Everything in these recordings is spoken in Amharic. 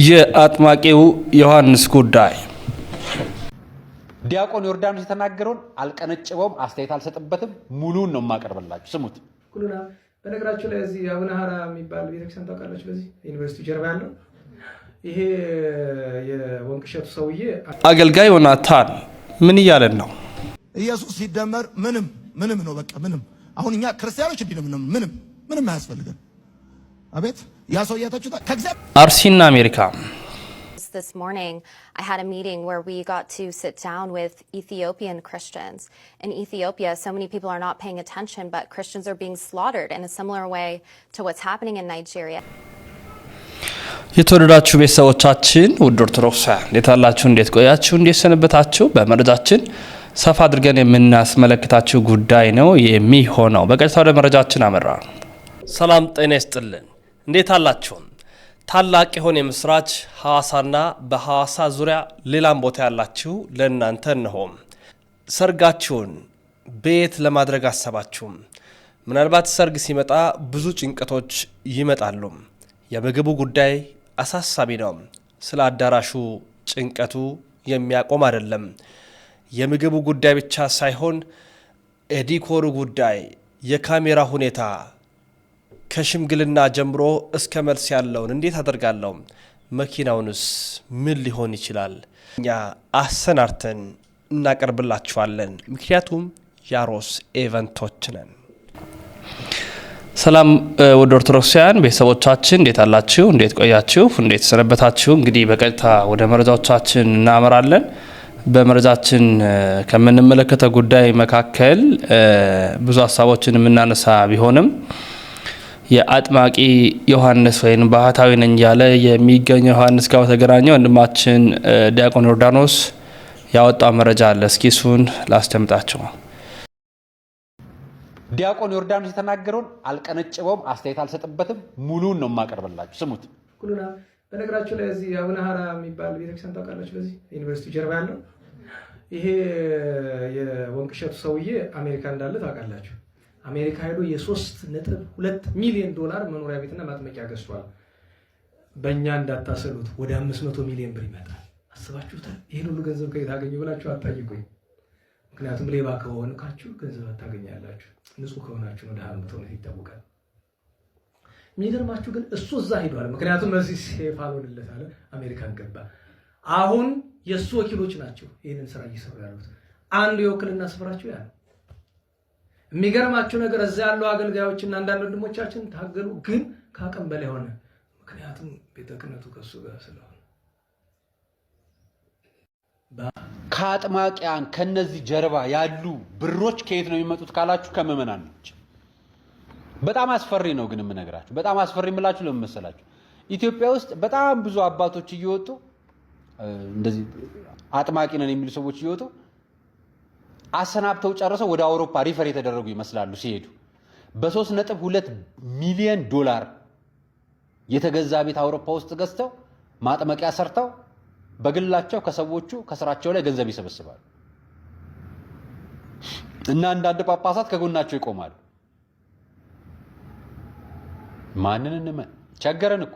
የአጥማቂው ዮሐንስ ጉዳይ ዲያቆን ዮርዳኖስ የተናገረውን አልቀነጭበውም አስተያየት አልሰጥበትም ሙሉን ነው ማቀርብላችሁ ስሙት ኩሉና በነገራችሁ ላይ እዚህ አቡነ ሐራ የሚባል ቤተክርስቲያን ታውቃላችሁ በዚህ ዩኒቨርሲቲ ጀርባ ያለው ይሄ የወንቅሸቱ ሰውዬ አገልጋይ ዮናታን ምን ይያለን ነው ኢየሱስ ሲደመር ምንም ነው በቃ ምንም አሁን እኛ ክርስቲያኖች እንዲህ ነው ምንም አያስፈልገን አቤት ያ ሰው ያታችሁታ ከእግዚአብሔር አርሲና አሜሪካ This morning, I had a meeting where we got to sit down with Ethiopian Christians. In Ethiopia, so many people are not paying attention, but Christians are being slaughtered in a similar way to what's happening in Nigeria. የተወደዳችሁ ቤተሰቦቻችን ውድ ኦርቶዶክሳውያን እንዴት አላችሁ እንዴት ቆያችሁ እንዴት ሰነበታችሁ በመረጃችን ሰፋ አድርገን የምናስመለክታችሁ ጉዳይ ነው የሚሆነው በቀጥታ ወደ መረጃችን አመራን ሰላም ጤና ይስጥልን እንዴት አላችሁ ታላቅ የሆነ ምስራች ሐዋሳና በሐዋሳ ዙሪያ ሌላም ቦታ ያላችሁ ለእናንተ ነው ሰርጋችሁን ቤት ለማድረግ አሰባችሁ ምናልባት ሰርግ ሲመጣ ብዙ ጭንቀቶች ይመጣሉ የምግቡ ጉዳይ አሳሳቢ ነው ስለ አዳራሹ ጭንቀቱ የሚያቆም አይደለም የምግቡ ጉዳይ ብቻ ሳይሆን የዲኮሩ ጉዳይ የካሜራ ሁኔታ ከሽምግልና ጀምሮ እስከ መልስ ያለውን እንዴት አደርጋለሁ መኪናውንስ ምን ሊሆን ይችላል እኛ አሰናርተን እናቀርብላችኋለን ምክንያቱም ያሮስ ኢቨንቶች ነን ሰላም ወደ ኦርቶዶክሳውያን ቤተሰቦቻችን እንዴት አላችሁ እንዴት ቆያችሁ እንዴት ሰነበታችሁ እንግዲህ በቀጥታ ወደ መረጃዎቻችን እናመራለን በመረጃችን ከምንመለከተው ጉዳይ መካከል ብዙ ሐሳቦችን የምናነሳ ቢሆንም የአጥማቂ ዮሐንስ ወይን ባህታዊ ነኝ ያለ የሚገኘው ዮሐንስ ጋር ተገናኘው ወንድማችን ዲያቆን ዮርዳኖስ ያወጣው መረጃ አለ እስኪ እሱን ላስደምጣችሁ ዲያቆን ዮርዳኖስ የተናገረውን አልቀነጭበውም አስተያየት አልሰጥበትም ሙሉን ነው ማቀርብላችሁ ስሙት ኩሉና በነገራችሁ ላይ እዚህ አቡነ ሐራ የሚባል ቤተክርስቲያን ታውቃላችሁ በዚህ ዩኒቨርሲቲ ጀርባ ያለው ይሄ የወንቅሸቱ ሰውዬ አሜሪካ እንዳለ ታውቃላችሁ አሜሪካ ሄዶ የ3.2 ሚሊዮን ዶላር መኖሪያ ቤትና ማጥመቂያ ገዝቷል በእኛ እንዳታሰሉት ወደ 500 ሚሊዮን ብር ይመጣል አስባችሁታል ይሄን ሁሉ ገንዘብ ከየት አገኙ ብላችሁ አጣይቁኝ ምክንያቱም ሌባ ከሆንካችሁ ገንዘብ አታገኛላችሁ ንጹህ ከሆናችሁ ወደ ሀምቶ ነው ይታወቃል የሚገርማችሁ ግን እሱ እዛ ሄዷል ምክንያቱም እዚህ ሴፍ አልሆንለት አለ አሜሪካን ገባ አሁን የሱ ወኪሎች ናቸው ይሄንን ስራ እየሰሩ ያሉት አንዱ የወክልና ስፍራቸው ያ የሚገርማችሁ ነገር እዛ ያለው አገልጋዮችና አንዳንድ ወንድሞቻችን ታገሉ ግን ካቀም በላይ ሆነ ምክንያቱም ቤተክነቱ ከሱ ጋር ስለሆነ ከአጥማቂያን ከነዚህ ጀርባ ያሉ ብሮች ከየት ነው የሚመጡት ካላችሁ ከመመናን ነች በጣም አስፈሪ ነው ግን የምነግራችሁ በጣም አስፈሪ ምላችሁ ለምን መሰላችሁ ኢትዮጵያ ውስጥ በጣም ብዙ አባቶች እየወጡ እንደዚህ አጥማቂ ነን የሚሉ ሰዎች እየወጡ አሰናብተው ጨርሰው ወደ አውሮፓ ሪፈር የተደረጉ ይመስላሉ ሲሄዱ በ3.2 ሚሊዮን ዶላር የተገዛ ቤት አውሮፓ ውስጥ ገዝተው ማጥመቂያ ሰርተው በግላቸው ከሰዎቹ ከስራቸው ላይ ገንዘብ ይሰበስባሉ እና አንዳንድ ጳጳሳት ከጎናቸው ይቆማሉ ማንን እንመን ቸገረን እኮ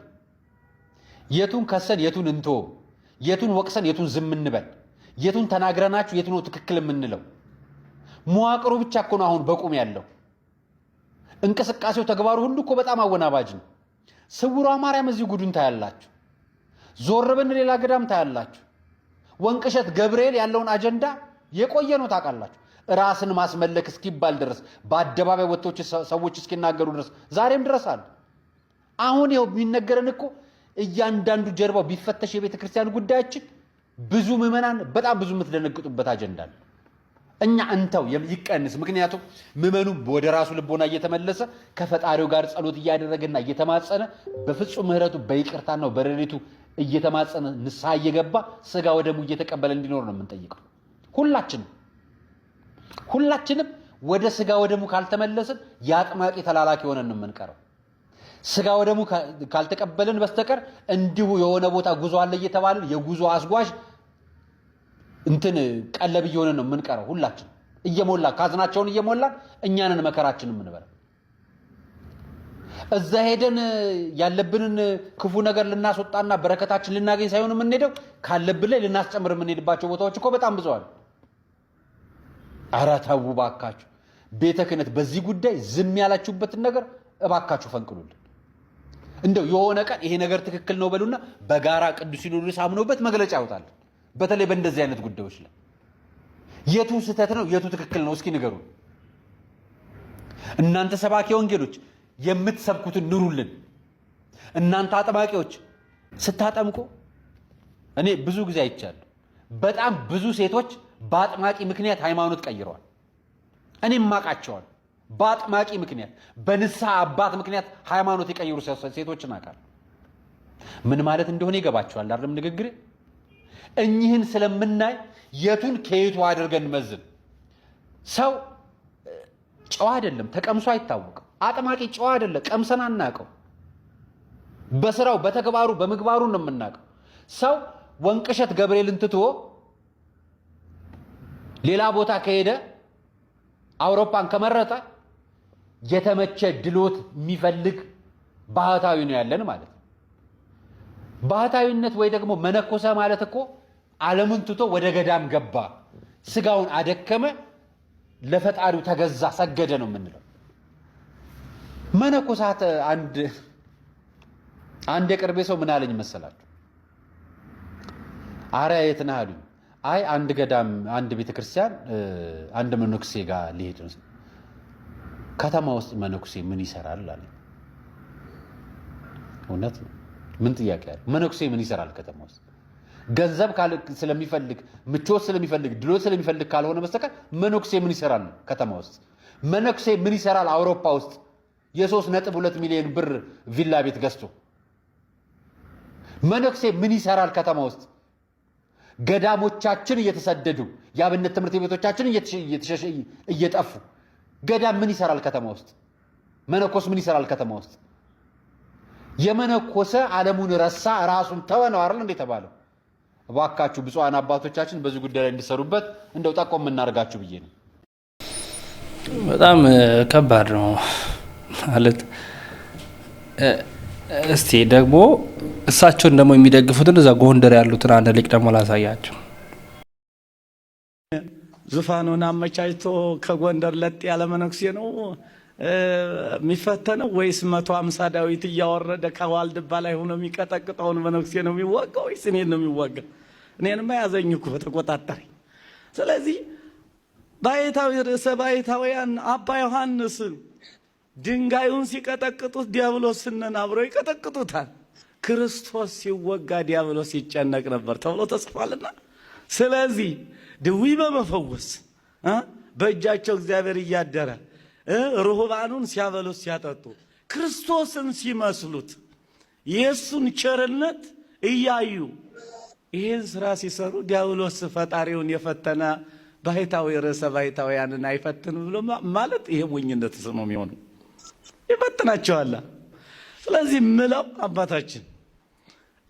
የቱን ከሰን የቱን እንቶ የቱን ወቅሰን የቱን ዝም እንበል የቱን ተናግረናችሁ የቱን ነው ትክክል የምንለው መዋቅሩ ብቻ እኮ ነው አሁን በቁም ያለው እንቅስቃሴው ተግባሩ ሁሉ እኮ በጣም አወናባጅ ነው ስውሯ ማርያም እዚህ ጉዱን ታያላችሁ ዞርብን ሌላ ገዳም ታያላችሁ ወንቅሸት ገብርኤል ያለውን አጀንዳ የቆየ ነው ታውቃላችሁ ራስን ማስመለክ እስኪባል ድረስ በአደባባይ ወጥቶች ሰዎች እስኪናገሩ ድረስ ዛሬም ድረስ አለ አሁን ይኸው የሚነገረን እኮ እያንዳንዱ ጀርባው ቢፈተሽ የቤተ ክርስቲያን ጉዳያችን ብዙ ምዕመናን በጣም ብዙ የምትደነግጡበት አጀንዳ አለ እኛ እንተው ይቀንስ ምክንያቱም ምዕመኑ ወደ ራሱ ልቦና እየተመለሰ ከፈጣሪው ጋር ጸሎት እያደረገና እየተማጸነ በፍጹም ምህረቱ በይቅርታና በረድኤቱ እየተማጸነ ንስሐ እየገባ ስጋ ወደሙ እየተቀበለ እንዲኖር ነው የምንጠይቀው ሁላችንም ወደ ስጋ ወደሙ ካልተመለስን ያጥማቂ ተላላኪ ሆነን ነው የምንቀረው ስጋ ወደሙ ካልተቀበልን በስተቀር እንዲሁ የሆነ ቦታ ጉዞ አለ እየተባለ የጉዞ አስጓዥ እንትን ቀለብ እየሆነ ነው የምንቀረው ሁላችን እየሞላ ካዝናቸውን እየሞላን እኛንን መከራችንን የምንበላ እዛ ሄደን ያለብንን ክፉ ነገር ልናስወጣና በረከታችን ልናገኝ ሳይሆን የምንሄደው ካለብን ላይ ልናስጨምር የምንሄድባቸው ቦታዎች እኮ በጣም ብዙ አሉ። ኧረ ተው እባካችሁ ቤተ ክህነት በዚህ ጉዳይ ዝም ያላችሁበትን ነገር እባካችሁ ፈንቅሉልን። እንደው የሆነ ቀን ይሄ ነገር ትክክል ነው በሉና በጋራ ቅዱስ ሲኖዶስ አምኖበት መግለጫ ያወጣል። በተለይ በእንደዚህ አይነት ጉዳዮች ላይ የቱ ስህተት ነው የቱ ትክክል ነው እስኪ ንገሩን። እናንተ ሰባኪ ወንጌሎች የምትሰብኩትን ኑሩልን። እናንተ አጥማቂዎች ስታጠምቁ እኔ ብዙ ጊዜ አይቻለሁ። በጣም ብዙ ሴቶች በአጥማቂ ምክንያት ሃይማኖት ቀይረዋል። እኔም ማቃቸዋል። በአጥማቂ ምክንያት በንስሐ አባት ምክንያት ሃይማኖት የቀየሩ ሴቶችን አውቃለሁ። ምን ማለት እንደሆነ ይገባቸዋል አይደለም ንግግር። እኚህን ስለምናይ የቱን ከየቱ አድርገን መዝን። ሰው ጨዋ አይደለም ተቀምሶ አይታወቅም። አጥማቂ ጨዋ አይደለም ቀምሰን አናውቀው። በስራው በተግባሩ በምግባሩ ነው የምናውቀው። ሰው ወንቅሸት ገብርኤልን ትቶ ሌላ ቦታ ከሄደ አውሮፓን ከመረጠ የተመቸ ድሎት የሚፈልግ ባህታዊ ነው ያለን ማለት ነው። ባህታዊነት ወይ ደግሞ መነኮሰ ማለት እኮ ዓለምን ትቶ ወደ ገዳም ገባ፣ ስጋውን አደከመ፣ ለፈጣሪው ተገዛ፣ ሰገደ ነው የምንለው። መነኮሳት አንድ የቅርቤ ሰው ምን አለኝ መሰላችሁ? አረ የት ነህ አሉኝ። አይ አንድ ገዳም አንድ ቤተክርስቲያን አንድ መነኩሴ ጋር ሊሄድ ነው። ከተማ ውስጥ መነኩሴ ምን ይሰራል አለ። እውነት ነው። ምን ጥያቄ አለ? መነኩሴ ምን ይሰራል ከተማ ውስጥ? ገንዘብ ስለሚፈልግ ምቾት ስለሚፈልግ ድሎት ስለሚፈልግ ካልሆነ በስተቀር መነኩሴ ምን ይሰራል ከተማ ውስጥ? መነኩሴ ምን ይሰራል አውሮፓ ውስጥ የ3.2 ሚሊዮን ብር ቪላ ቤት ገዝቶ? መነኩሴ ምን ይሰራል ከተማ ውስጥ? ገዳሞቻችን እየተሰደዱ የአብነት ትምህርት ቤቶቻችን እየጠፉ ገዳም ምን ይሰራል ከተማ ውስጥ? መነኮስ ምን ይሰራል ከተማ ውስጥ? የመነኮሰ ዓለሙን ረሳ ራሱን ተወ ነው አይደል እንዴ ተባለው? እባካችሁ ብፁዓን አባቶቻችን በዚህ ጉዳይ ላይ እንዲሰሩበት እንደው ጠቆም እናርጋችሁ ብዬ ነው። በጣም ከባድ ነው ማለት። እስቲ ደግሞ እሳቸውን ደግሞ የሚደግፉትን እዛ ጎንደር ያሉትን አንድ ሊቅ ደግሞ ላሳያቸው። ዙፋኑን አመቻችቶ ከጎንደር ለጥ ያለ መነኩሴ ነው የሚፈተነው ወይስ 150 ዳዊት እያወረደ ከዋልድባ ላይ ሆኖ የሚቀጠቅጠውን መነኩሴ ነው የሚዋጋው ወይስ እኔን ነው የሚዋጋው? እኔንማ ያዘኝ እኮ ተቆጣጣሪ። ስለዚህ ባይታዊ ርዕሰ ባይታውያን አባ ዮሐንስ ድንጋዩን ሲቀጠቅጡት ዲያብሎስን አብረው ይቀጠቅጡታል። ክርስቶስ ሲወጋ ዲያብሎስ ይጨነቅ ነበር ተብሎ ተጽፏልና፣ ስለዚህ ድዊ በመፈወስ በእጃቸው እግዚአብሔር እያደረ ርሁባኑን ሲያበሉት ሲያጠጡ ክርስቶስን ሲመስሉት የሱን ቸርነት እያዩ ይህን ስራ ሲሰሩ ዲያብሎስ ፈጣሪውን የፈተነ ባይታዊ ርዕሰ ባይታውያንን አይፈትን ብሎ ማለት ይሄ ሞኝነት ነው የሚሆነው። ይፈትናቸዋል። ስለዚህ ምለው አባታችን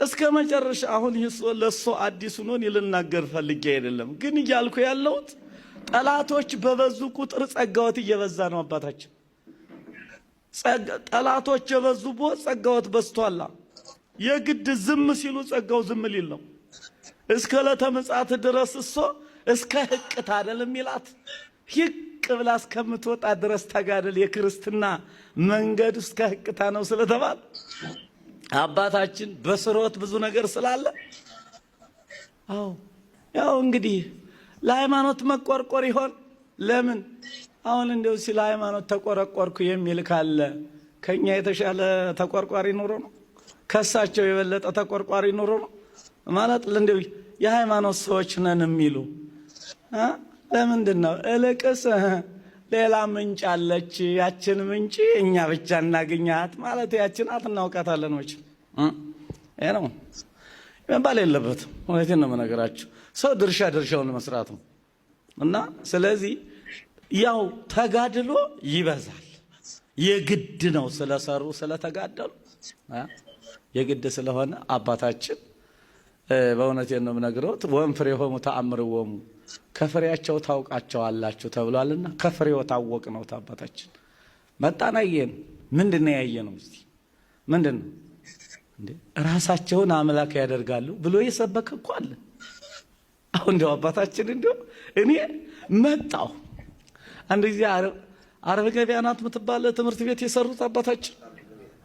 እስከ መጨረሻ አሁን ለሱ አዲስ ሆኖ ልናገር ፈልጌ አይደለም፣ ግን እያልኩ ያለሁት ጠላቶች በበዙ ቁጥር ጸጋዎት እየበዛ ነው። አባታችን ጠላቶች የበዙ ጸጋዎት በዝቷል። የግድ ዝም ሲሉ ጸጋው ዝም ሊል ነው። እስከ ዕለተ ምጽአት ድረስ እሶ እስከ ህቅት አይደለም ይላት ህቅ ብላ እስከምትወጣ ድረስ ተጋደል የክርስትና መንገድ እስከ ህቅታ ነው ስለተባለ አባታችን በስሮት ብዙ ነገር ስላለ ያው እንግዲህ ለሃይማኖት መቆርቆር ይሆን? ለምን አሁን እንደው ሲል ሃይማኖት ተቆረቆርኩ የሚል ካለ ከኛ የተሻለ ተቆርቋሪ ኑሮ ነው? ከሳቸው የበለጠ ተቆርቋሪ ኑሮ ነው ማለት እንደው የሃይማኖት ሰዎች ነን የሚሉ ለምንድን ነው? እልቅስ ሌላ ምንጭ አለች፣ ያችን ምንጭ እኛ ብቻ እናገኛት ማለት ያችን አትናውቃታለን ወጭ ይሄ ነው መባል የለበትም። እውነቴን ነው የምነግራችሁ። ሰው ድርሻውን መስራት ነው እና ስለዚህ ያው ተጋድሎ ይበዛል። የግድ ነው ስለሰሩ ስለተጋደሉ የግድ ስለሆነ አባታችን በእውነቴን ነው የምነግረውት ወንፍሬሆሙ ተአምርዎሙ ከፍሬያቸው ታውቃቸዋላችሁ ተብሏልና ከፍሬው ታወቅ ነው። አባታችን መጣናየን ምንድነው ያየነው? እስቲ ምንድነው እንዴ? ራሳቸውን አምላክ ያደርጋሉ ብሎ የሰበከ እኮ አለ። አሁን እንደው አባታችን እንደው እኔ መጣው አንድ ጊዜ አርብ ገበያ ናት የምትባል ትምህርት ቤት የሰሩት አባታችን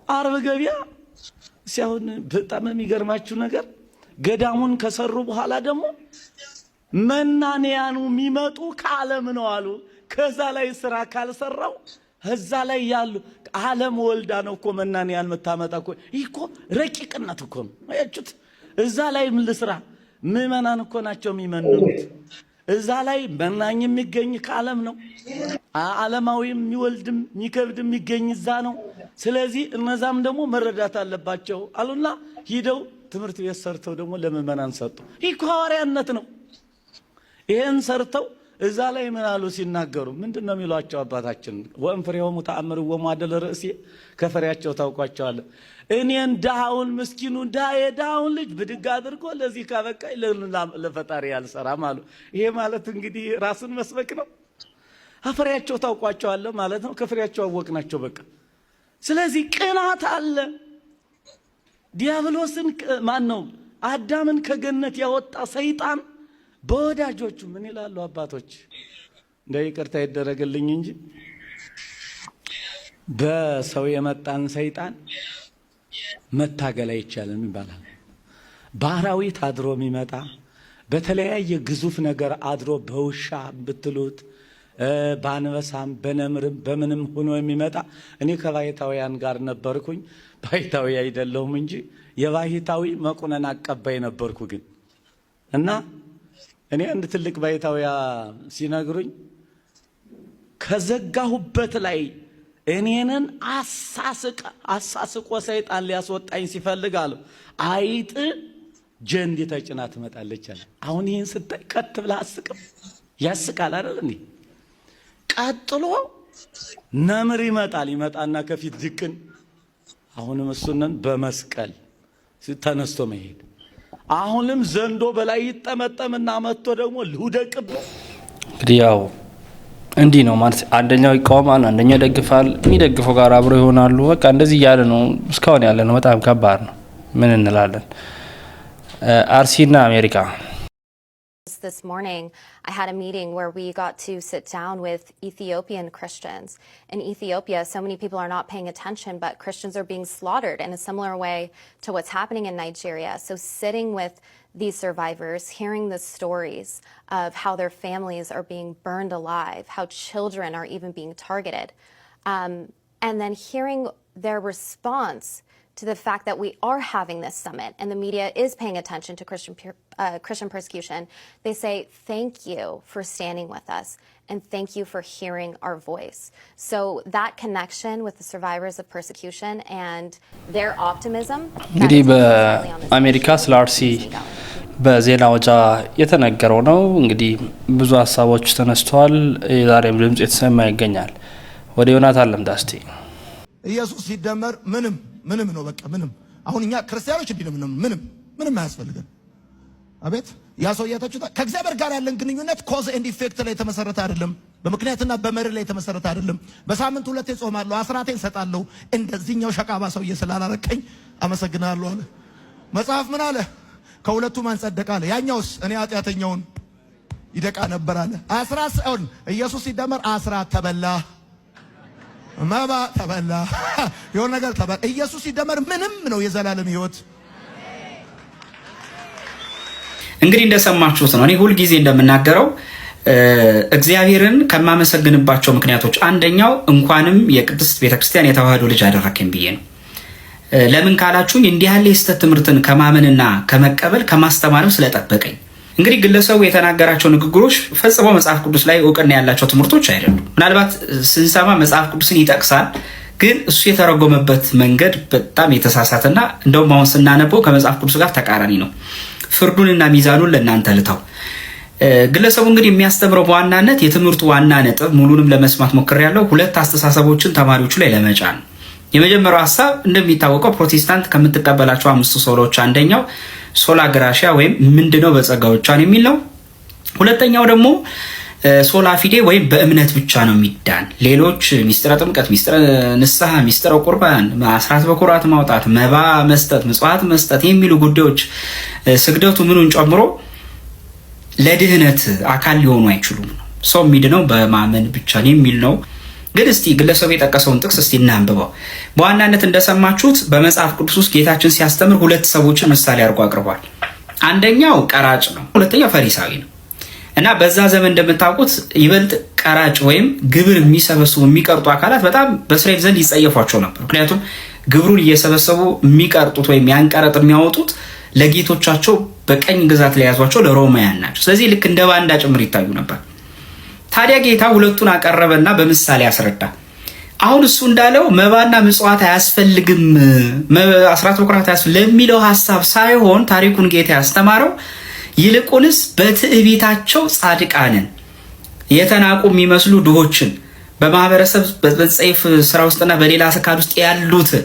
አርብ ገበያ ሲያሁን በጣም የሚገርማችሁ ነገር ገዳሙን ከሰሩ በኋላ ደግሞ መናንያኑ የሚመጡ ከዓለም ነው አሉ። ከዛ ላይ ስራ ካልሰራው እዛ ላይ ያሉ ዓለም ወልዳ ነው እኮ መናንያን መታመጣ እኮ ይኮ ረቂቅነት እኮ ነው። አያችሁት? እዛ ላይ ምን ልስራ? ምእመናን እኮ ናቸው የሚመንኑት። እዛ ላይ መናኝ የሚገኝ ከዓለም ነው። ዓለማዊ የሚወልድም የሚከብድም የሚገኝ እዛ ነው። ስለዚህ እነዛም ደግሞ መረዳት አለባቸው አሉና ሂደው ትምህርት ቤት ሰርተው ደግሞ ለምእመናን ሰጡ። ይኮ ሐዋርያነት ነው። ይሄን ሰርተው እዛ ላይ ምን አሉ ሲናገሩ ምንድነው የሚሏቸው አባታችን? ወእንፍሬሆሙ ተአምር ወማደል ርእሲ ከፍሬያቸው ታውቋቸዋል። እኔን ድሃውን ምስኪኑን የድሃውን ልጅ ብድግ አድርጎ ለዚህ ካበቃኝ ለፈጣሪ ያልሰራም አሉ። ይሄ ማለት እንግዲህ ራስን መስበክ ነው። አፍሬያቸው ታውቋቸዋል ማለት ነው። ከፍሬያቸው አወቅናቸው በቃ። ስለዚህ ቅናት አለ። ዲያብሎስን ማን ነው አዳምን ከገነት ያወጣ ሰይጣን በወዳጆቹ ምን ይላሉ አባቶች? እንደ ይቅርታ ይደረግልኝ እንጂ በሰው የመጣን ሰይጣን መታገል አይቻልም ይባላል። በአራዊት አድሮ የሚመጣ በተለያየ ግዙፍ ነገር አድሮ በውሻ ብትሉት በአንበሳም በነምርም በምንም ሆኖ የሚመጣ እኔ ከባይታውያን ጋር ነበርኩኝ። ባይታዊ አይደለሁም እንጂ የባይታዊ መቁነን አቀባይ ነበርኩ። ግን እና እኔ አንድ ትልቅ ባይታዊያ ሲነግሩኝ ከዘጋሁበት ላይ እኔንን አሳስቆ ሰይጣን ሊያስወጣኝ ሲፈልጋሉ አይጥ ጀንድ ተጭና ትመጣለች አለ። አሁን ይህን ስታይ ቀጥ ብለህ አስቅም ያስቃል አይደል እንዴ? ቀጥሎ ነምር ይመጣና ከፊት ድቅን አሁንም እሱነን በመስቀል ተነስቶ መሄድ። አሁንም ዘንዶ በላይ ይጠመጠምና መጥቶ ደግሞ ልውደቅብ። እንግዲህ ያው እንዲህ ነው ማለት አንደኛው ይቃወማል፣ አንደኛው ይደግፋል፣ የሚደግፈው ጋር አብሮ ይሆናሉ። በቃ እንደዚህ እያለ ነው እስካሁን ያለ ነው። በጣም ከባድ ነው። ምን እንላለን? አርሲና አሜሪካ This morning, I had a meeting where we got to sit down with Ethiopian Christians. In Ethiopia, so many people are not paying attention, but Christians are being slaughtered in a similar way to what's happening in Nigeria. So sitting with these survivors, hearing the stories of how their families are being burned alive, how children are even being targeted, and then hearing their response to the fact that we are having this summit and the media is paying attention to Christian persecution. They say, thank you for standing with us and thank you for hearing our voice. So that connection with the survivors of persecution and their optimism. እንግዲህ በአሜሪካ ስለ አርሲ በዜና ወጃ የተነገረው ነው። እንግዲህ ብዙ ሀሳቦች ተነስተዋል። የዛሬም ድምጽ የተሰማ ይገኛል። ወደ ዮናታን ለምዳስቲ ኢየሱስ ሲደመር ምንም ነው በቃ ምንም። አሁን እኛ ክርስቲያኖች እንዲህ ነው ምንም አያስፈልገን። አቤት ያ ሰው ያታችሁታ ከእግዚአብሔር ጋር ያለን ግንኙነት ኮዝ ኤንድ ኢፌክት ላይ የተመሰረተ አይደለም። በምክንያትና በመርህ ላይ የተመሰረተ አይደለም። በሳምንት 2 ጾማለሁ፣ አስራቴን ሰጣለሁ። እንደዚህኛው ሸቃባ ሰውዬ ስላላረቀኝ አመሰግናለሁ አለ። መጽሐፍ ምን አለ? ከሁለቱ ማን ጸደቀ አለ። ያኛውስ እኔ ኃጢአተኛውን ይደቃ ነበር አለ። ኢየሱስ ሲደመር አስራት ተበላ፣ መባ ተበላ፣ የሆነ ነገር ተበላ። ኢየሱስ ሲደመር ምንም ነው የዘላለም ሕይወት። እንግዲህ እንደሰማችሁት ነው። እኔ ሁል ጊዜ እንደምናገረው እግዚአብሔርን ከማመሰግንባቸው ምክንያቶች አንደኛው እንኳንም የቅድስት ቤተክርስቲያን የተዋህዶ ልጅ አደረከኝ ብዬ ነው። ለምን ካላችሁኝ እንዲህ ያለ የስተት ትምህርትን ከማመንና ከመቀበል ከማስተማርም ስለጠበቀኝ። እንግዲህ ግለሰቡ የተናገራቸው ንግግሮች ፈጽሞ መጽሐፍ ቅዱስ ላይ እውቅና ያላቸው ትምህርቶች አይደሉም። ምናልባት ስንሰማ መጽሐፍ ቅዱስን ይጠቅሳል፣ ግን እሱ የተረጎመበት መንገድ በጣም የተሳሳተና እንደውም አሁን ስናነበው ከመጽሐፍ ቅዱስ ጋር ተቃራኒ ነው። ፍርዱንና ሚዛኑን ለእናንተ ልተው። ግለሰቡ እንግዲህ የሚያስተምረው በዋናነት የትምህርቱ ዋና ነጥብ ሙሉንም ለመስማት ሞክሬያለሁ። 2 አስተሳሰቦችን ተማሪዎቹ ላይ ለመጫን። የመጀመሪያው ሐሳብ እንደሚታወቀው ፕሮቴስታንት ከምትቀበላቸው 5 ሶሎች አንደኛው ሶላ ግራሺያ ወይም ምንድነው በጸጋዎቿን የሚል ነው። ሁለተኛው ደግሞ ሶላ ፊዴ ወይም በእምነት ብቻ ነው የሚዳን። ሌሎች ሚስጥረ ጥምቀት፣ ሚስጥረ ንስሐ፣ ሚስጥረ ቁርባን፣ አስራት በኩራት ማውጣት፣ መባ መስጠት፣ ምጽዋት መስጠት የሚሉ ጉዳዮች ስግደቱ ምኑን ጨምሮ ለድህነት አካል ሊሆኑ አይችሉም። ሰው የሚድነው በማመን ብቻ ነው የሚል ነው። ግን እስቲ ግለሰቡ የጠቀሰውን ጥቅስ እስቲ እናንብበው። በዋናነት እንደሰማችሁት በመጽሐፍ ቅዱስ ውስጥ ጌታችን ሲያስተምር ሁለት ሰዎችን ምሳሌ አድርጎ አቅርቧል። አንደኛው ቀራጭ ነው፣ ሁለተኛው ፈሪሳዊ ነው። እና በዛ ዘመን እንደምታውቁት ይበልጥ ቀራጭ ወይም ግብር የሚሰበስቡ የሚቀርጡ አካላት በጣም በእስራኤል ዘንድ ይጸየፏቸው ነበር። ምክንያቱም ግብሩን እየሰበሰቡ የሚቀርጡት ወይም ያን ቀረጥ የሚያወጡት ለጌቶቻቸው በቀኝ ግዛት ላይ ያዟቸው ለሮማውያን ናቸው። ስለዚህ ልክ እንደ ባንዳ ጭምር ይታዩ ነበር። ታዲያ ጌታ ሁለቱን አቀረበና በምሳሌ አስረዳ። አሁን እሱ እንዳለው መባና ምጽዋት አያስፈልግም፣ አስራት በኩራት አያስፈልግም ለሚለው ሀሳብ ሳይሆን ታሪኩን ጌታ ያስተማረው ይልቁንስ በትዕቢታቸው ጻድቃንን የተናቁ የሚመስሉ ድሆችን በማህበረሰብ በጸይፍ ስራ ውስጥና በሌላ አካል ውስጥ ያሉትን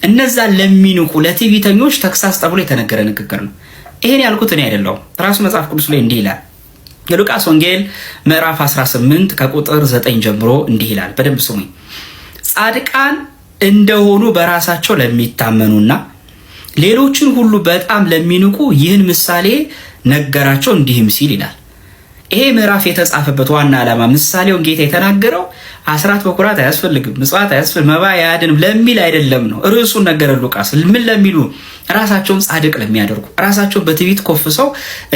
እነዛን ለሚንቁ ለትዕቢተኞች ተግሳጽ ተብሎ የተነገረ ንግግር ነው። ይሄን ያልኩት እኔ አይደለሁም። ራሱ መጽሐፍ ቅዱስ ላይ እንዲህ ይላል። የሉቃስ ወንጌል ምዕራፍ 18 ከቁጥር 9 ጀምሮ እንዲህ ይላል። በደንብ ስሙኝ። ጻድቃን እንደሆኑ በራሳቸው ለሚታመኑና ሌሎችን ሁሉ በጣም ለሚንቁ ይህን ምሳሌ ነገራቸው እንዲህም ሲል ይላል። ይሄ ምዕራፍ የተጻፈበት ዋና ዓላማ ምሳሌውን ጌታ የተናገረው አስራት በኩራት አያስፈልግም፣ ምጽዋት አያስፈልግም፣ መባ አያድንም ለሚል አይደለም ነው። ርዕሱን ነገረ ሉቃስ ምን ለሚሉ ራሳቸውን ጻድቅ ለሚያደርጉ ራሳቸውን በትዕቢት ኮፍሰው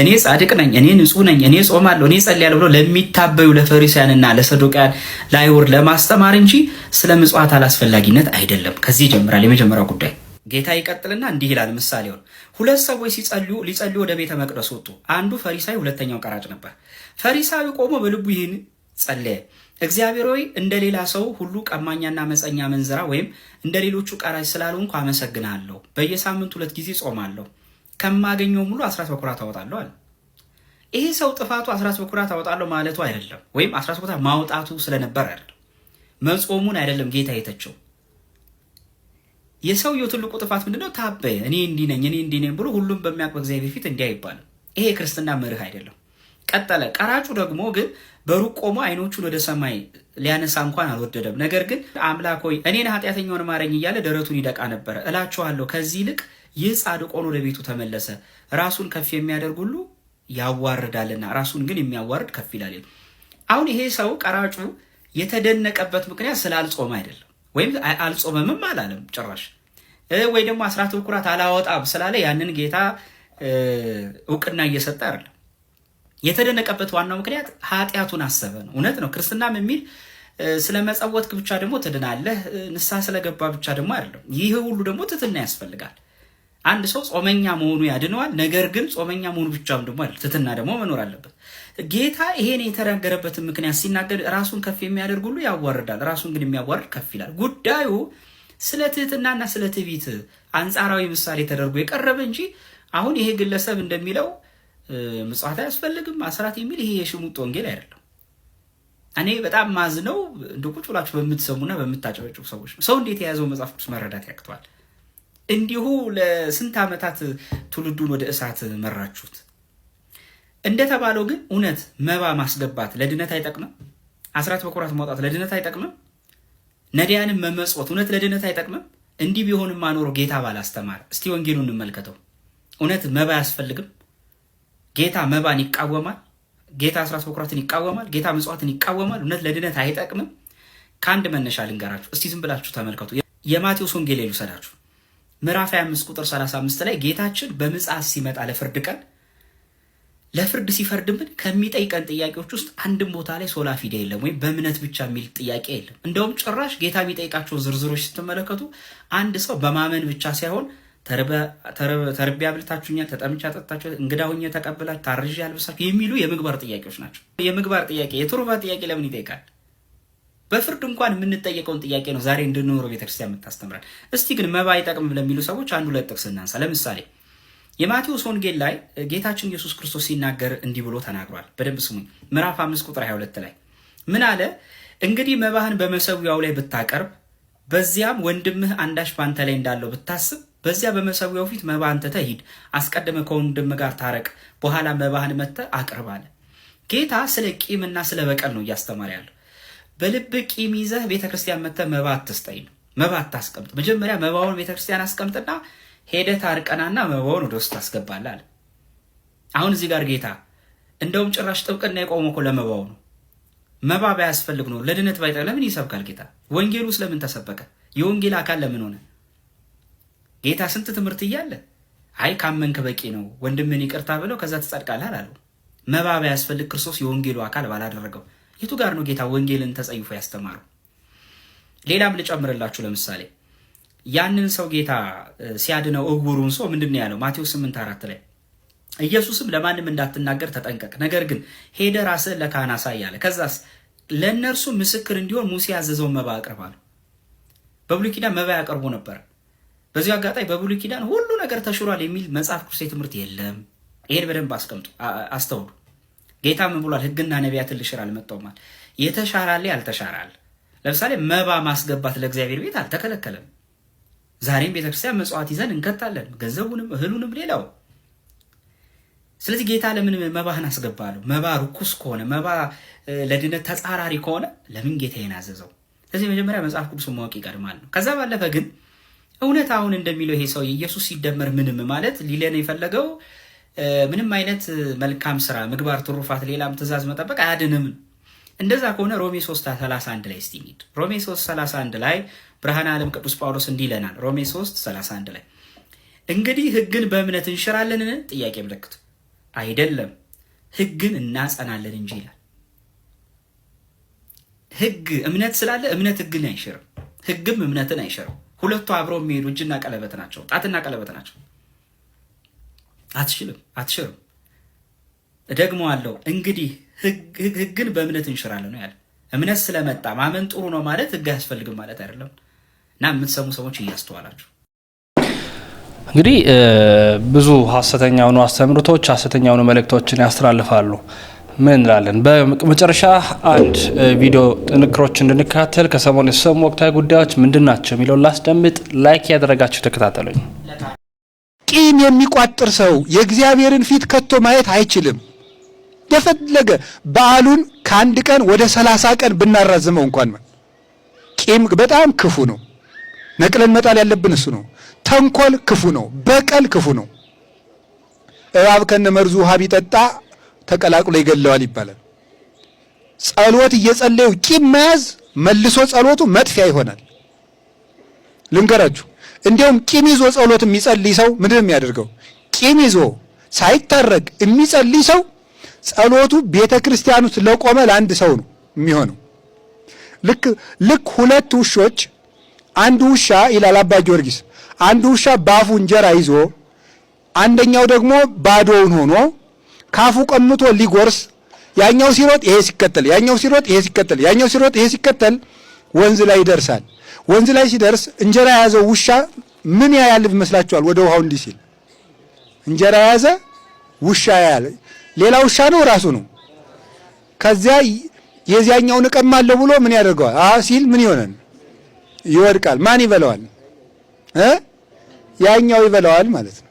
እኔ ጻድቅ ነኝ፣ እኔ ንጹህ ነኝ፣ እኔ ጾማለሁ፣ እኔ ጸልያለሁ ብለው ለሚታበዩ ለፈሪሳውያንና ለሰዱቃውያን ለአይሁድ ለማስተማር እንጂ ስለ ምጽዋት አላስፈላጊነት አይደለም። ከዚህ ይጀምራል የመጀመሪያው ጉዳይ። ጌታ ይቀጥልና እንዲህ ይላል ምሳሌውን። ሁለት ሰዎች ሊጸልዩ ወደ ቤተ መቅደስ ወጡ። አንዱ ፈሪሳዊ፣ ሁለተኛው ቀራጭ ነበር። ፈሪሳዊ ቆሞ በልቡ ይህን ጸለየ፣ እግዚአብሔር ሆይ እንደ ሌላ ሰው ሁሉ ቀማኛና መፀኛ መንዝራ ወይም እንደ ሌሎቹ ቀራጭ ስላልሆንኩ አመሰግናለሁ። በየሳምንቱ 2 ጊዜ ጾማለሁ፣ ከማገኘውም ሁሉ አስራት በኩራት አወጣለሁ አለ። ይሄ ሰው ጥፋቱ አስራት በኩራት አወጣለሁ ማለቱ አይደለም፣ ወይም አስራት በኩራት ማውጣቱ ስለነበር አይደለም፣ መጾሙን አይደለም ጌታ የተቸው። የሰውየው ትልቁ ጥፋት ምንድነው? ታበየ። እኔ እንዲህ ነኝ፣ እኔ እንዲህ ነኝ ብሎ ሁሉም በሚያውቅ በእግዚአብሔር ፊት እንዲህ አይባልም። ይሄ የክርስትና መርህ አይደለም። ቀጠለ። ቀራጩ ደግሞ ግን በሩቅ ቆሞ አይኖቹን ወደ ሰማይ ሊያነሳ እንኳን አልወደደም። ነገር ግን አምላክ ሆይ እኔን ኃጢአተኛውን ማረኝ እያለ ደረቱን ይደቃ ነበረ። እላችኋለሁ ከዚህ ይልቅ ይህ ጻድቅ ሆኖ ወደ ቤቱ ተመለሰ። ራሱን ከፍ የሚያደርግ ሁሉ ያዋርዳልና ራሱን ግን የሚያዋርድ ከፍ ይላል። አሁን ይሄ ሰው ቀራጩ የተደነቀበት ምክንያት ስላልጾመ አይደለም፣ ወይም አልጾመምም አላለም ጭራሽ፣ ወይ ደግሞ አስራት በኩራት አላወጣም ስላለ ያንን ጌታ እውቅና እየሰጠ አይደለም። የተደነቀበት ዋናው ምክንያት ኃጢአቱን አሰበ ነው። እውነት ነው። ክርስትናም የሚል ስለ መጸወትክ ብቻ ደግሞ ትድናለህ፣ ንስሐ ስለገባ ብቻ ደግሞ አይደለም። ይህ ሁሉ ደግሞ ትትና ያስፈልጋል። አንድ ሰው ጾመኛ መሆኑ ያድነዋል። ነገር ግን ጾመኛ መሆኑ ብቻም ደግሞ አይደለም፣ ትትና ደግሞ መኖር አለበት። ጌታ ይሄን የተናገረበትን ምክንያት ሲናገር ራሱን ከፍ የሚያደርግ ሁሉ ያዋርዳል፣ ራሱን ግን የሚያዋርድ ከፍ ይላል። ጉዳዩ ስለ ትህትናና ስለ ትዕቢት አንጻራዊ ምሳሌ ተደርጎ የቀረበ እንጂ አሁን ይሄ ግለሰብ እንደሚለው ምጽዋት አያስፈልግም አስራት የሚል ይሄ የሽሙጥ ወንጌል አይደለም። እኔ በጣም ማዝነው እንደ ቁጭ ብላችሁ በምትሰሙና በምታጨበጭቡ ሰዎች ሰው እንዴት የያዘው መጽሐፍ ቅዱስ መረዳት ያቅተዋል? እንዲሁ ለስንት ዓመታት ትውልዱን ወደ እሳት መራችሁት። እንደተባለው ግን እውነት መባ ማስገባት ለድነት አይጠቅምም? አስራት በኩራት ማውጣት ለድነት አይጠቅምም? ነዳያንን መመጽወት እውነት ለድነት አይጠቅምም? እንዲህ ቢሆንም ማኖሮ ጌታ ባላስተማር። እስቲ ወንጌሉን እንመልከተው። እውነት መባ አያስፈልግም? ጌታ መባን ይቃወማል። ጌታ አስራት በኩራትን ይቃወማል። ጌታ ምጽዋትን ይቃወማል። እውነት ለድነት አይጠቅምም? ከአንድ መነሻ ልንገራችሁ። እስቲ ዝም ብላችሁ ተመልከቱ። የማቴዎስ ወንጌል ላይ ልውሰዳችሁ። ምዕራፍ 25 ቁጥር 35 ላይ ጌታችን በምጽአት ሲመጣ ለፍርድ ሲፈርድብን ከሚጠይቀን ጥያቄዎች ውስጥ አንድም ቦታ ላይ ሶላ ፊዴ የለም፣ ወይም በእምነት ብቻ የሚል ጥያቄ የለም። እንደውም ጭራሽ ጌታ የሚጠይቃቸውን ዝርዝሮች ስትመለከቱ አንድ ሰው በማመን ብቻ ሳይሆን ተርቤ አብልታችሁኛል፣ ተጠምቼ አጠጥታችኋል፣ እንግዳ ሆኜ ተቀብላችሁ፣ ታርዤ አልብሳችሁ የሚሉ የምግባር ጥያቄዎች ናቸው። የምግባር ጥያቄ የትሩፋት ጥያቄ ለምን ይጠይቃል? በፍርድ እንኳን የምንጠየቀውን ጥያቄ ነው ዛሬ እንድንኖረው ቤተክርስቲያን የምታስተምራል። እስቲ ግን መባ አይጠቅምም ለሚሉ ሰዎች አንድ ሁለት ጥቅስ እናንሳ። ለምሳሌ የማቴዎስ ወንጌል ላይ ጌታችን ኢየሱስ ክርስቶስ ሲናገር እንዲህ ብሎ ተናግሯል። በደንብ ስሙኝ። ምዕራፍ 5 ቁጥር 22 ላይ ምን አለ? እንግዲህ መባህን በመሰዊያው ላይ ብታቀርብ፣ በዚያም ወንድምህ አንዳች ባንተ ላይ እንዳለው ብታስብ፣ በዚያ በመሰዊያው ፊት መባህን ትተህ ሂድ፣ አስቀድመህ ከወንድምህ ጋር ታረቅ፣ በኋላ መባህን መጥተህ አቅርብ አለ። ጌታ ስለ ቂምና ስለ በቀል ነው እያስተማረ ያለው። በልብ ቂም ይዘህ ቤተክርስቲያን መጥተህ መባ አትስጠኝ ነው። መባ አታስቀምጥ። መጀመሪያ መባውን ቤተክርስቲያን አስቀምጥና ሄደህ ታርቀናና መባውን ወደ ውስጥ ታስገባለህ አለ። አሁን እዚህ ጋር ጌታ እንደውም ጭራሽ ጥብቅና የቆመው እኮ ለመባው ነው። መባ ባያስፈልግ ነው ለድነት ባይጠቅም ለምን ይሰብካል ጌታ? ወንጌሉ ስለምን ተሰበከ? የወንጌል አካል ለምን ሆነ? ጌታ ስንት ትምህርት እያለ አይ ካመንክ በቂ ነው ወንድምን ይቅርታ ብለው ከዛ ትጸድቃለህ አላለው። መባ ባያስፈልግ ክርስቶስ የወንጌሉ አካል ባላደረገው የቱ ጋር ነው ጌታ ወንጌልን ተጸይፎ ያስተማረው? ሌላም ልጨምርላችሁ። ለምሳሌ ያንን ሰው ጌታ ሲያድነው እውሩን ሰው ምንድን ነው ያለው? ማቴዎስ 8:4 ላይ ኢየሱስም ለማንም እንዳትናገር ተጠንቀቅ፣ ነገር ግን ሄደ ራስህን ለካህን አሳይ አለ። ከዛስ ለእነርሱ ምስክር እንዲሆን ሙሴ ያዘዘውን መባ አቅርብ አለው። በብሉይ ኪዳን መባ ያቀርቡ ነበር። በዚህ አጋጣሚ በብሉይ ኪዳን ሁሉ ነገር ተሽሯል የሚል መጽሐፍ ቅዱስ ትምህርት የለም። ይሄን በደንብ አስተውሉ። ጌታ ምን ብሏል? ሕግና ነቢያትን ልሽር አልመጣሁም። የተሻራል ያልተሻራል። ለምሳሌ መባ ማስገባት ለእግዚአብሔር ቤት አልተከለከለም። ዛሬም ቤተክርስቲያን መጽዋዕት ይዘን እንከታለን፣ ገንዘቡንም እህሉንም ሌላው። ስለዚህ ጌታ ለምን መባህን አስገባለሁ? መባ ርኩስ ከሆነ መባ ለድነት ተጻራሪ ከሆነ ለምን ጌታዬን አዘዘው? ስለዚህ መጀመሪያ መጽሐፍ ቅዱስን ማወቅ ይቀድማል ነው። ከዛ ባለፈ ግን እውነት አሁን እንደሚለው ይሄ ሰው ኢየሱስ ሲደመር ምንም ማለት ሊለን የፈለገው ምንም አይነት መልካም ስራ፣ ምግባር፣ ትሩፋት፣ ሌላም ትእዛዝ መጠበቅ አያድንም። እንደዛ ከሆነ ሮሜ 3:31 ላይ እስቲ እንሂድ። ሮሜ 3:31 ላይ ብርሃነ ዓለም ቅዱስ ጳውሎስ እንዲህ ይለናል። ሮሜ 3:31 ላይ እንግዲህ ሕግን በእምነት እንሽራለንን? ጥያቄ ምልክት። አይደለም፣ ሕግን እናጸናለን እንጂ ይላል። ሕግ እምነት ስላለ እምነት ሕግን አይሽርም፣ ሕግም እምነትን አይሽርም። ሁለቱ አብረው የሚሄዱ እጅና ቀለበት ናቸው፣ ጣትና ቀለበት ናቸው። አትሽርም። ደግሞ አለው እንግዲህ ሕግን በእምነት እንሽራለን ነው ያለ። እምነት ስለመጣ ማመን ጥሩ ነው ማለት ሕግ አያስፈልግም ማለት አይደለም። እና የምትሰሙ ሰዎች እያስተዋላችሁ እንግዲህ ብዙ ሐሰተኛ የሆኑ አስተምህሮቶች፣ ሐሰተኛ የሆኑ መልእክቶችን ያስተላልፋሉ። ምን እንላለን? በመጨረሻ አንድ ቪዲዮ ጥንክሮች እንድንከታተል ከሰሞኑ የተሰሙ ወቅታዊ ጉዳዮች ምንድን ናቸው የሚለውን ላስደምጥ። ላይክ ያደረጋችሁ ተከታተሉኝ። ቂም የሚቋጥር ሰው የእግዚአብሔርን ፊት ከቶ ማየት አይችልም። የፈለገ በዓሉን ከአንድ ቀን ወደ 30 ቀን ብናራዝመው እንኳን ቂም በጣም ክፉ ነው። ነቅለን መጣል ያለብን እሱ ነው። ተንኮል ክፉ ነው። በቀል ክፉ ነው። እባብ ከነመርዙ ውሃ ቢጠጣ ተቀላቅሎ ይገለዋል ይባላል። ጸሎት እየጸለዩ ቂም መያዝ መልሶ ጸሎቱ መጥፊያ ይሆናል። ልንገራችሁ፣ እንዲያውም ቂም ይዞ ጸሎት የሚጸልይ ሰው ምንድን የሚያደርገው? ቂም ይዞ ሳይታረቅ የሚጸልይ ሰው ጸሎቱ ቤተ ክርስቲያን ውስጥ ለቆመ ለአንድ ሰው ነው የሚሆነው። ልክ ሁለት ውሾች፣ አንዱ ውሻ ይላል አባ ጊዮርጊስ፣ አንዱ ውሻ ባፉ እንጀራ ይዞ አንደኛው ደግሞ ባዶውን ሆኖ ካፉ ቀምቶ ሊጎርስ፣ ያኛው ሲሮጥ ይሄ ሲከተል፣ ያኛው ሲሮጥ ይሄ ሲከተል፣ ያኛው ሲሮጥ ይሄ ሲከተል ወንዝ ላይ ይደርሳል። ወንዝ ላይ ሲደርስ እንጀራ የያዘው ውሻ ምን ያያል ይመስላችኋል? ወደ ውሃው እንዲህ ሲል እንጀራ የያዘ ውሻ ያያል። ሌላ ውሻ ነው ራሱ ነው። ከዚያ የዚያኛውን እቀማለሁ ብሎ ምን ያደርገዋል? ሲል ምን ይሆናል? ይወድቃል። ማን ይበላዋል? ያኛው ይበላዋል ማለት ነው።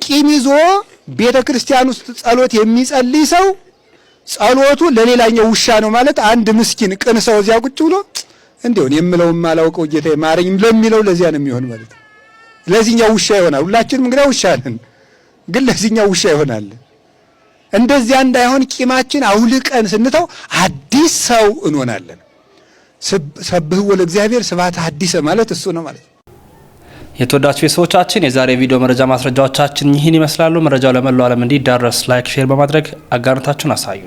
ቂም ይዞ ቤተ ክርስቲያን ውስጥ ጸሎት የሚጸልይ ሰው ጸሎቱ ለሌላኛው ውሻ ነው ማለት። አንድ ምስኪን ቅን ሰው እዚያ ቁጭ ብሎ እንደውን የምለውም ማላውቀው ጌታዬ ማረኝ ለሚለው ለዚያ ነው የሚሆን ማለት ነው። ለዚህኛው ውሻ ይሆናል። ሁላችንም እንግዲህ ውሻ ነን፣ ግን ለዚህኛው ውሻ ይሆናል። እንደዚያ እንዳይሆን ቂማችን አውልቀን ስንተው አዲስ ሰው እንሆናለን። ሰብህ ወለእግዚአብሔር ስብሐተ ሐዲሰ ማለት እሱ ነው ማለት ነው። የተወዳችሁ ቤተሰቦቻችን የዛሬ ቪዲዮ መረጃ ማስረጃዎቻችን ይህን ይመስላሉ። መረጃው ለመላው ዓለም እንዲዳረስ ላይክ፣ ሼር በማድረግ አጋርነታችሁን አሳዩ።